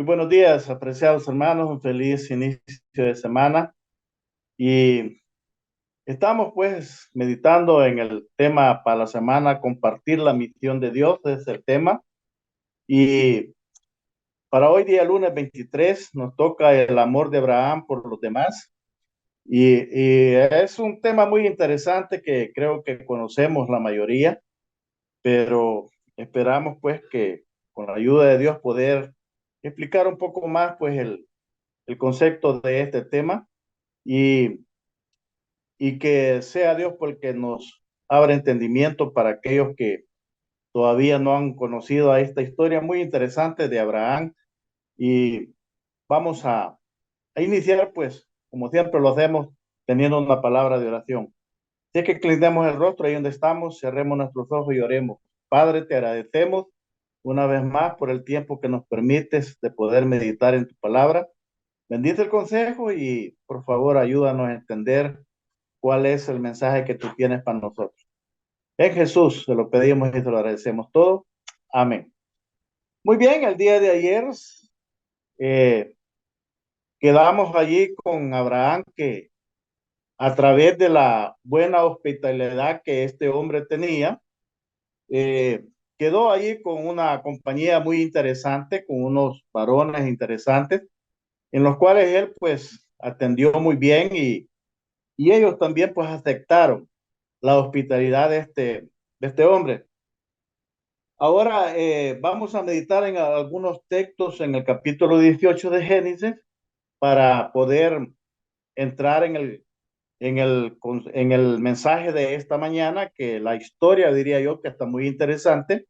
Muy buenos días, apreciados hermanos, un feliz inicio de semana. Y estamos pues meditando en el tema para la semana, compartir la misión de Dios, es el tema. Y para hoy día, lunes 23, nos toca el amor de Abraham por los demás. Y es un tema muy interesante que creo que conocemos la mayoría, pero esperamos pues que con la ayuda de Dios poder explicar un poco más pues el concepto de este tema y, y que sea Dios porque nos abra entendimiento para aquellos que todavía no han conocido a esta historia muy interesante de Abraham. Y vamos a iniciar, pues, como siempre lo hacemos, teniendo una palabra de oración. Si es que inclinemos el rostro ahí donde estamos, cerremos nuestros ojos y oremos. Padre, te agradecemos una vez más por el tiempo que nos permites de poder meditar en tu palabra. Bendice el consejo y por favor ayúdanos a entender cuál es el mensaje que tú tienes para nosotros. En Jesús se lo pedimos y te lo agradecemos todo. Amén. Muy bien, el día de ayer eh, quedamos allí con Abraham que a través de la buena hospitalidad que este hombre tenía, eh, quedó allí con una compañía muy interesante, con unos varones interesantes, en los cuales él pues atendió muy bien y ellos también pues aceptaron la hospitalidad de este hombre. Ahora vamos a meditar en algunos textos en el capítulo 18 de Génesis para poder entrar en el mensaje de esta mañana, que la historia diría yo que está muy interesante.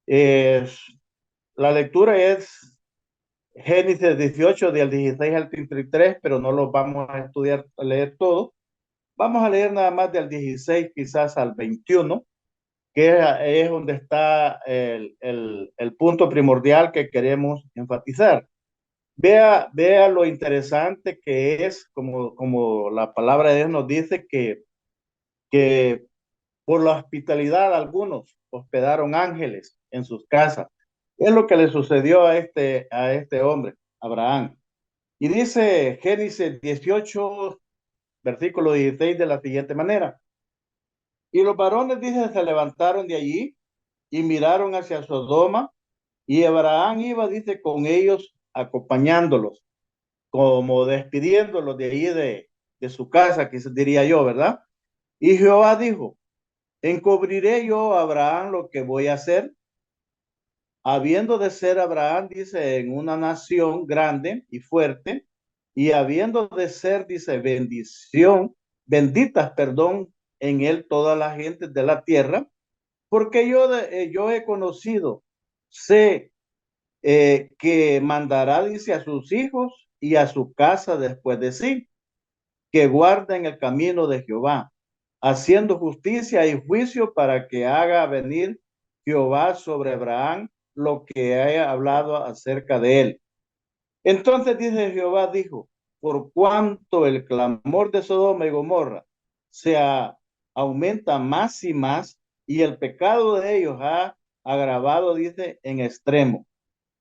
Eh, la lectura es Génesis 18 del 16 al 33, pero no lo vamos a estudiar, a leer todo. Vamos a leer nada más del 16 quizás al 21, que es donde está el punto primordial que queremos enfatizar. Vea lo interesante que es, como la palabra de Dios nos dice, que por la hospitalidad algunos hospedaron ángeles en sus casas. Es lo que le sucedió a este hombre, Abraham. Y dice Génesis 18, versículo 16 de la siguiente manera. Y los varones, dice, se levantaron de allí y miraron hacia Sodoma, y Abraham iba, dice, con ellos, acompañándolos, como despidiéndolos de ahí de su casa, que diría yo, ¿verdad? Y Jehová dijo, encubriré yo a Abraham lo que voy a hacer, habiendo de ser Abraham, dice, en una nación grande y fuerte, y habiendo de ser, dice, benditas, perdón, en él todas las gentes de la tierra, porque yo he conocido, sé que mandará, dice, a sus hijos y a su casa después de sí, que guarden el camino de Jehová, haciendo justicia y juicio para que haga venir Jehová sobre Abraham lo que haya hablado acerca de él. Entonces dice Jehová, dijo, por cuanto el clamor de Sodoma y Gomorra aumenta más y más, y el pecado de ellos ha agravado, dice, en extremo.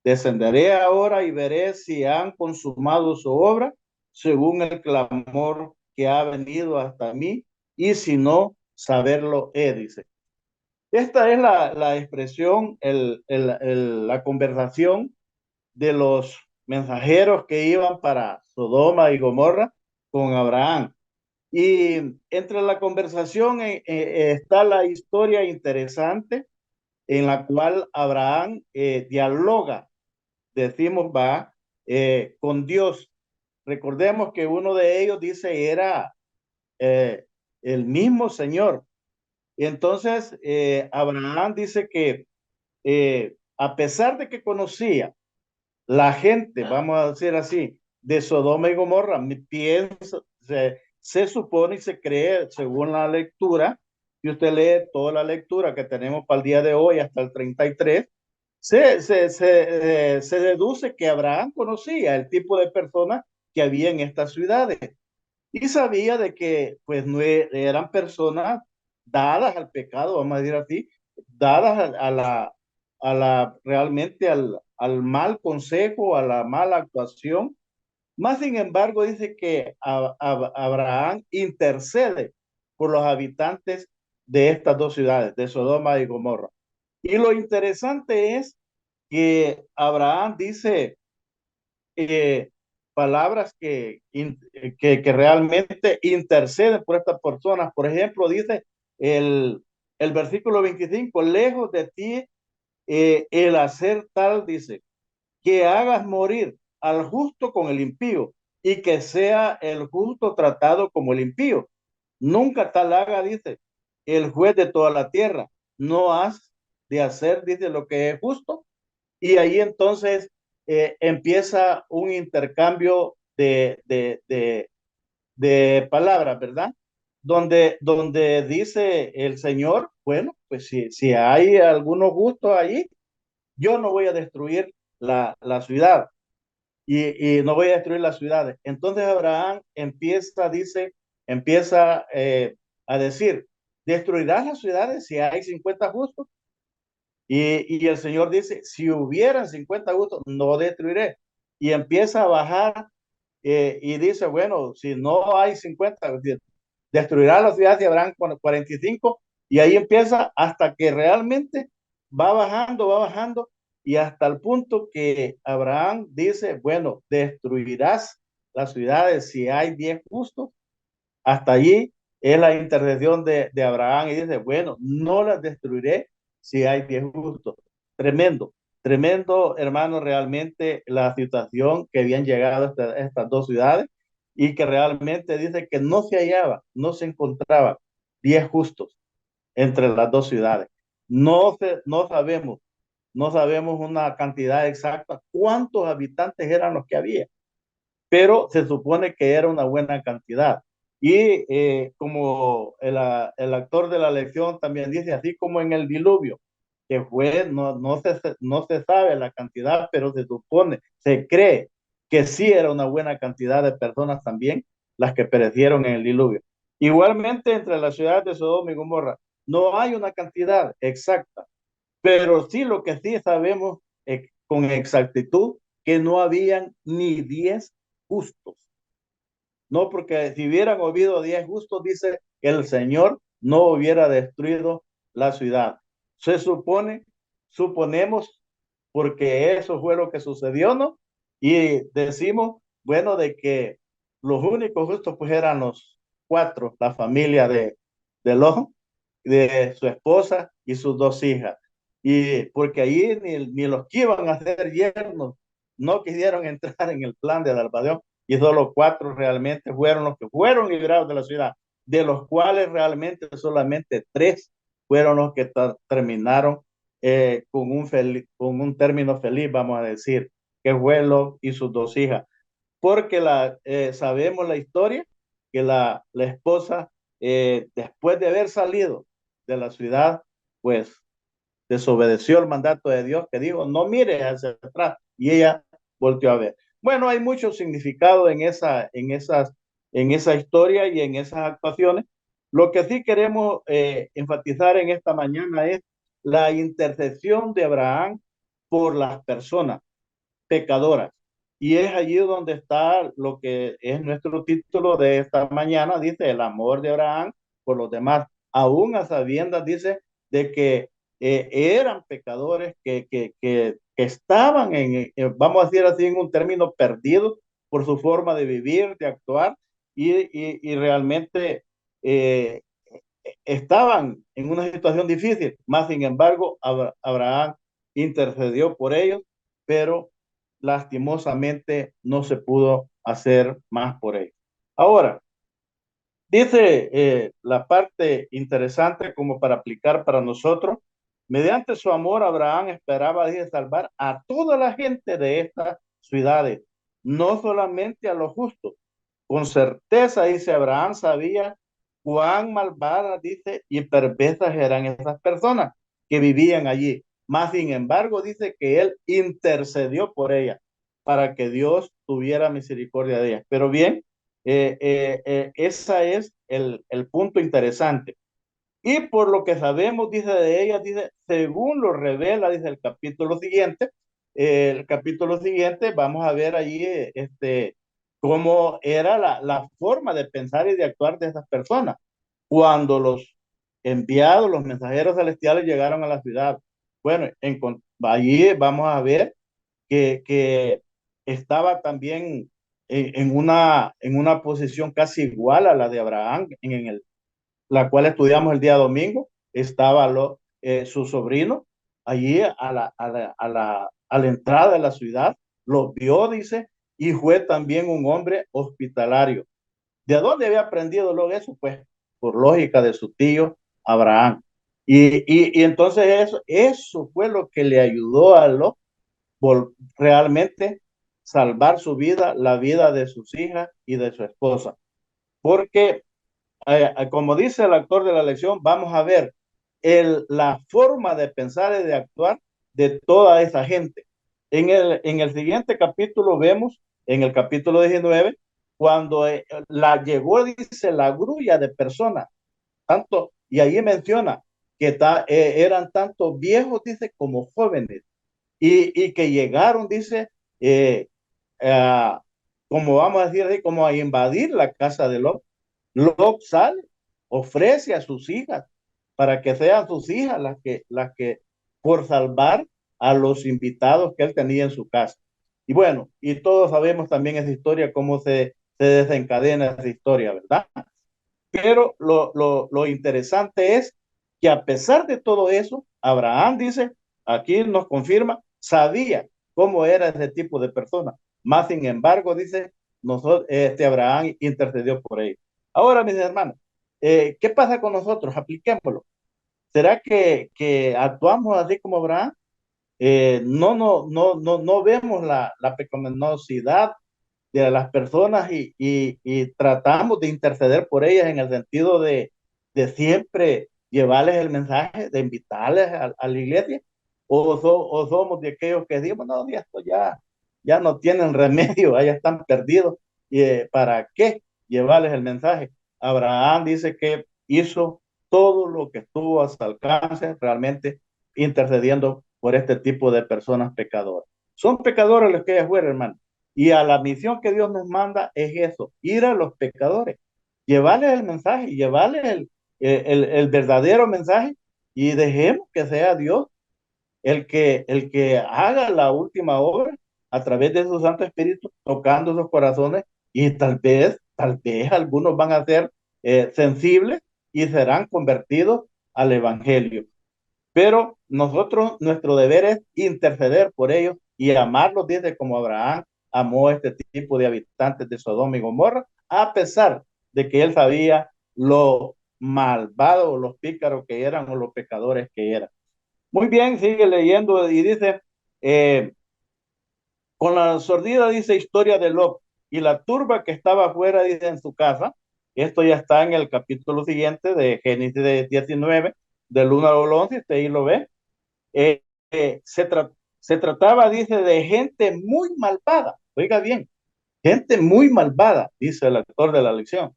Descenderé ahora y veré si han consumado su obra según el clamor que ha venido hasta mí, y si no, saberlo he, dice. Esta es la expresión, la conversación de los mensajeros que iban para Sodoma y Gomorra con Abraham. Y entre la conversación está la historia interesante en la cual Abraham dialoga, decimos, va con Dios. Recordemos que uno de ellos dice era eh, el mismo Señor. Y entonces Abraham dice que a pesar de que conocía la gente, vamos a decir así, de Sodoma y Gomorra, se supone y se cree, según la lectura, y usted lee toda la lectura que tenemos para el día de hoy hasta el 33, se deduce que Abraham conocía el tipo de personas que había en estas ciudades y sabía de que pues no eran personas dadas al pecado, vamos a decir así, dadas realmente al mal consejo, a la mala actuación. Más sin embargo, dice que Abraham intercede por los habitantes de estas dos ciudades, de Sodoma y Gomorra. Y lo interesante es que Abraham dice eh, palabras que realmente interceden por estas personas. Por ejemplo, dice el versículo 25, lejos de ti el hacer tal, dice, que hagas morir al justo con el impío y que sea el justo tratado como el impío. Nunca tal haga, dice, el juez de toda la tierra. No has de hacer, dice, lo que es justo. Y ahí entonces empieza un intercambio de palabras, ¿verdad? Donde dice el Señor, bueno, pues si hay algunos gustos ahí, yo no voy a destruir la ciudad y no voy a destruir las ciudades. Entonces Abraham empieza a decir, ¿destruirás las ciudades si hay 50 justos? Y el Señor dice, si hubieran 50 justos, no destruiré. Y empieza a bajar y dice, bueno, si no hay 50, destruirá la ciudad y habrán 45, y ahí empieza hasta que realmente va bajando, y hasta el punto que Abraham dice, bueno, destruirás las ciudades si hay 10 justos. Hasta allí es la intercesión de Abraham y dice, bueno, no las destruiré si hay 10 justos. Tremendo, tremendo, hermano, realmente la situación que habían llegado a estas dos ciudades y que realmente dice que no se hallaba, no se encontraba 10 justos entre las dos ciudades. No sabemos, no sabemos una cantidad exacta cuántos habitantes eran los que había, pero se supone que era una buena cantidad. Y como el actor de la lección también dice, así como en el diluvio, que fue, no se sabe la cantidad, pero se supone, se cree que sí era una buena cantidad de personas también las que perecieron en el diluvio. Igualmente entre las ciudades de Sodoma y Gomorra, no hay una cantidad exacta, pero sí lo que sí sabemos con exactitud, que no habían ni 10 justos. No, porque si hubieran habido 10 justos, dice que el Señor no hubiera destruido la ciudad. Se supone, suponemos, porque eso fue lo que sucedió, ¿no? Y decimos, bueno, de que los únicos justos pues eran los cuatro, la familia de Lot, de su esposa y sus dos hijas. Y porque ahí ni los que iban a ser yernos no quisieron entrar en el plan de Salvación, y solo cuatro realmente fueron los que fueron librados de la ciudad, de los cuales realmente solamente tres fueron los que terminaron con un término feliz, vamos a decir, que fue Lot y sus dos hijas. Porque sabemos la historia, que la esposa, después de haber salido de la ciudad, pues desobedeció el mandato de Dios que dijo, no mire hacia atrás, y ella volteó a ver. Bueno, hay mucho significado en esa historia y en esas actuaciones. Lo que sí queremos enfatizar en esta mañana es la intercesión de Abraham por las personas pecadoras. Y es allí donde está lo que es nuestro título de esta mañana, dice el amor de Abraham por los demás, aún a sabiendas, dice, de que eran pecadores, que estaban vamos a decir así, en un término perdido por su forma de vivir, de actuar, y realmente eh, estaban en una situación difícil, más sin embargo, Abraham intercedió por ellos, pero lastimosamente no se pudo hacer más por ellos. Ahora, dice la parte interesante como para aplicar para nosotros, mediante su amor Abraham esperaba, dice, salvar a toda la gente de estas ciudades, no solamente a los justos. Con certeza, dice Abraham, sabía cuán malvadas, dice, y perversas eran esas personas que vivían allí. Más sin embargo, dice que él intercedió por ellas para que Dios tuviera misericordia de ellas. Pero bien, ese es el punto interesante. Y por lo que sabemos, dice de ella, dice, según lo revela, dice el capítulo siguiente, vamos a ver allí cómo era la forma de pensar y de actuar de esas personas cuando los enviados, los mensajeros celestiales llegaron a la ciudad. Bueno, allí vamos a ver que estaba también en una posición casi igual a la de Abraham la cual estudiamos el día domingo. Estaba su sobrino allí a la entrada de la ciudad, lo vio, dice, y fue también un hombre hospitalario. ¿De dónde había aprendido luego eso? Pues por lógica de su tío Abraham. Y entonces eso fue lo que le ayudó a lo realmente salvar su vida, la vida de sus hijas y de su esposa. Porque como dice el autor de la lección, vamos a ver la forma de pensar y de actuar de toda esa gente. En el siguiente capítulo vemos, en el capítulo 19, cuando llegó, dice, la grulla de personas, tanto, y ahí menciona que eran tanto viejos, dice, como jóvenes, y que llegaron, dice, eh, eh, como vamos a decir así, como a invadir la casa de Lot. Lot sale, ofrece a sus hijas para que sean sus hijas las que por salvar a los invitados que él tenía en su casa. Y bueno, y todos sabemos también esa historia, cómo se desencadena esa historia, ¿verdad? Pero lo interesante es que a pesar de todo eso, Abraham dice, aquí nos confirma, sabía cómo era ese tipo de persona. Más sin embargo, dice, Abraham intercedió por ellos. Ahora, mis hermanos, ¿qué pasa con nosotros? Apliquémoslo. ¿Será que actuamos así como Abraham? No vemos la pecaminosidad de las personas y tratamos de interceder por ellas en el sentido de siempre llevarles el mensaje, de invitarles a la iglesia, o somos de aquellos que decimos, no, esto ya no tienen remedio, ya están perdidos, y ¿para qué llevarles el mensaje? Abraham dice que hizo todo lo que estuvo a su alcance, realmente intercediendo por este tipo de personas pecadoras. Son pecadores los que ellas fueron, hermano. Y a la misión que Dios nos manda es eso, ir a los pecadores, llevarles el mensaje, llevarles el verdadero mensaje y dejemos que sea Dios el que haga la última obra a través de su Santo Espíritu, tocando sus corazones y tal vez algunos van a ser sensibles y serán convertidos al Evangelio. Pero nosotros, nuestro deber es interceder por ellos y amarlos, dice, como Abraham amó a este tipo de habitantes de Sodoma y Gomorra, a pesar de que él sabía lo malvados, los pícaros que eran o los pecadores que eran. Muy bien, sigue leyendo y dice, eh, con la sordida dice historia de Lot y la turba que estaba afuera dice en su casa. Esto ya está en el capítulo siguiente de Génesis 19, del 1 al 11, usted ahí lo ve. Eh, eh, se, tra se trataba, dice, de gente muy malvada. Oiga bien, gente muy malvada, dice el autor de la lección.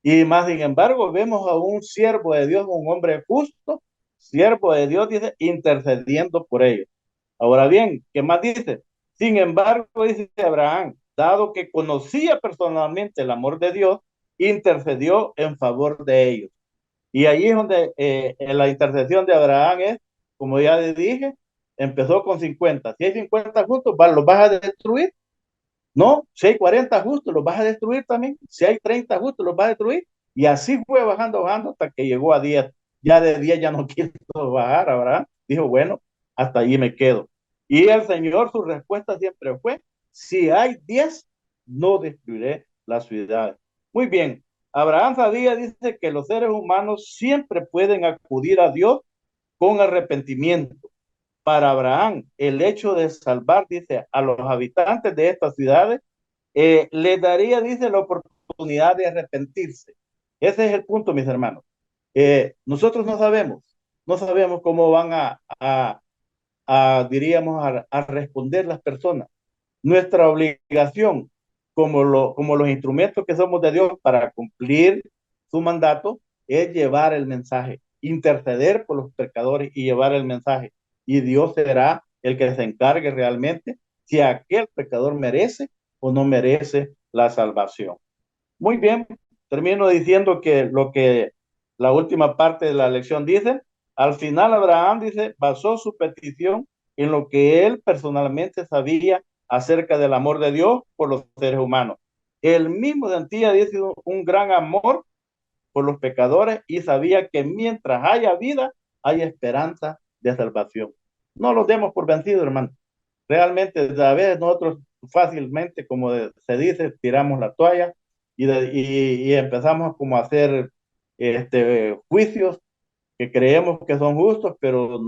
Y más sin embargo, vemos a un siervo de Dios, un hombre justo, siervo de Dios, dice, intercediendo por ellos. Ahora bien, ¿qué más dice? Sin embargo, dice Abraham, dado que conocía personalmente el amor de Dios, intercedió en favor de ellos. Y ahí es donde la intercesión de Abraham es, como ya le dije, empezó con 50. Si hay 50 justos, ¿los vas a destruir? No, si hay 40 justos, los vas a destruir también. Si hay 30 justos, los vas a destruir. Y así fue bajando, bajando hasta que llegó a 10. Ya de 10 ya no quiso bajar, Abraham. Dijo, bueno, hasta allí me quedo. Y el Señor, su respuesta siempre fue, si hay 10, no destruiré las ciudades. Muy bien, Abraham sabía, dice, que los seres humanos siempre pueden acudir a Dios con arrepentimiento. Para Abraham, el hecho de salvar, dice, a los habitantes de estas ciudades, les daría, dice, la oportunidad de arrepentirse. Ese es el punto, mis hermanos. Nosotros no sabemos cómo van diríamos, a responder las personas. Nuestra obligación, como los instrumentos que somos de Dios para cumplir su mandato, es llevar el mensaje interceder por los pecadores y llevar el mensaje. Y Dios será el que se encargue realmente si aquel pecador merece o no merece la salvación. Muy bien, termino diciendo que lo que la última parte de la lección dice, al final Abraham dice, basó su petición en lo que él personalmente sabía acerca del amor de Dios por los seres humanos. Él mismo sentía, dice, un gran amor por los pecadores y sabía que mientras haya vida, hay esperanza de salvación. No los demos por vencidos, hermano. Realmente, a veces nosotros fácilmente, como se dice, tiramos la toalla y empezamos como a hacer juicios que creemos que son justos, pero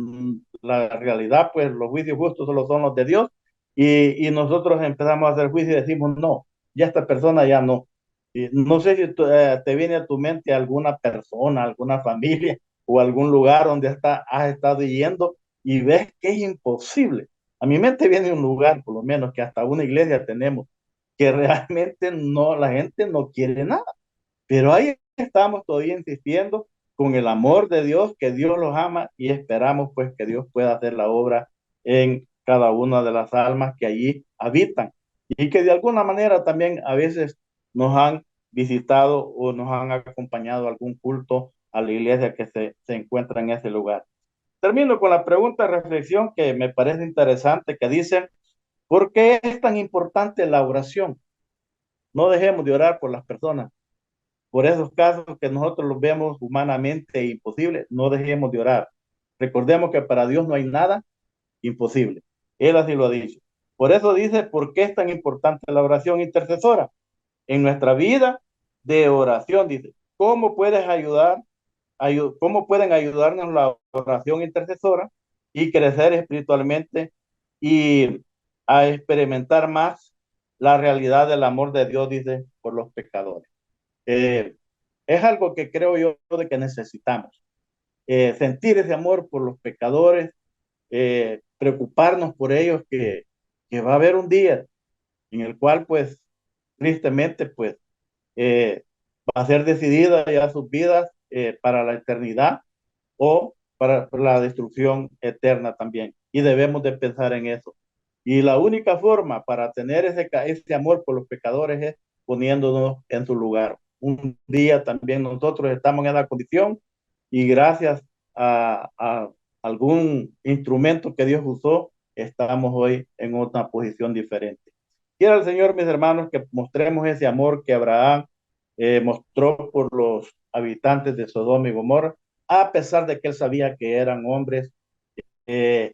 la realidad, pues los juicios justos solo son los de Dios, y nosotros empezamos a hacer juicios y decimos, no, ya esta persona ya no. Y no sé si te viene a tu mente alguna persona, alguna familia o algún lugar donde has estado yendo y ves que es imposible. A mi mente viene un lugar, por lo menos, que hasta una iglesia tenemos, que realmente no, la gente no quiere nada. Pero ahí estamos todavía insistiendo con el amor de Dios, que Dios los ama y esperamos pues que Dios pueda hacer la obra en cada una de las almas que allí habitan y que de alguna manera también a veces nos han visitado o nos han acompañado a algún culto a la iglesia que se encuentra en ese lugar. Termino con la pregunta de reflexión que me parece interesante, que dice, ¿por qué es tan importante la oración? No dejemos de orar por las personas. Por esos casos que nosotros los vemos humanamente imposibles, no dejemos de orar. Recordemos que para Dios no hay nada imposible. Él así lo ha dicho. Por eso dice, ¿por qué es tan importante la oración intercesora? En nuestra vida de oración, dice, ¿cómo puedes cómo pueden ayudarnos la oración intercesora y crecer espiritualmente y a experimentar más la realidad del amor de Dios, dice, por los pecadores? Eh, es algo que creo yo de que necesitamos. Sentir ese amor por los pecadores, preocuparnos por ellos, que va a haber un día en el cual, pues, tristemente, pues, va a ser decidida ya sus vidas para la eternidad o para la destrucción eterna también. Y debemos de pensar en eso. Y la única forma para tener ese amor por los pecadores es poniéndonos en su lugar. Un día también nosotros estamos en la condición y gracias a algún instrumento que Dios usó, estamos hoy en otra posición diferente. Quiera el Señor, mis hermanos, que mostremos ese amor que Abraham mostró por los habitantes de Sodoma y Gomorra, a pesar de que él sabía que eran hombres, eh,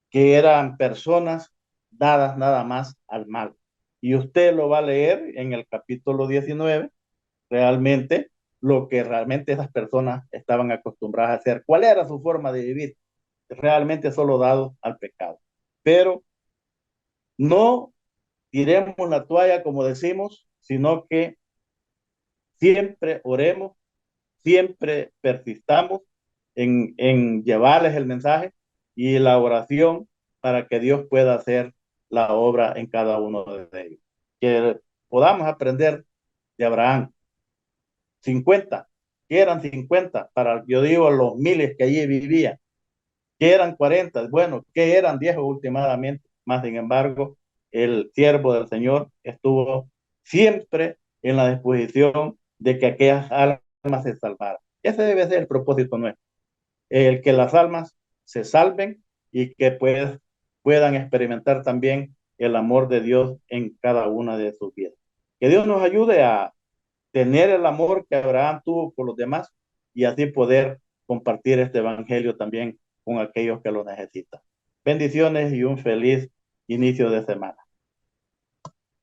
que eran personas dadas nada más al mal. Y usted lo va a leer en el capítulo 19, realmente lo que realmente esas personas estaban acostumbradas a hacer. ¿Cuál era su forma de vivir? Realmente solo dado al pecado. Pero no tiremos la toalla, como decimos, sino que siempre oremos, siempre persistamos en llevarles el mensaje y la oración para que Dios pueda hacer la obra en cada uno de ellos. Que podamos aprender de Abraham. 50, que eran 50, para, yo digo, los miles que allí vivían, que eran 40, bueno, que eran 10 últimamente, más sin embargo, el siervo del Señor estuvo siempre en la disposición de que aquellas almas se salvaran. Ese debe ser el propósito nuestro, el que las almas se salven y que puedan experimentar también el amor de Dios en cada una de sus vidas. Que Dios nos ayude a tener el amor que Abraham tuvo por los demás y así poder compartir este evangelio también con aquellos que lo necesitan. Bendiciones y un feliz inicio de semana.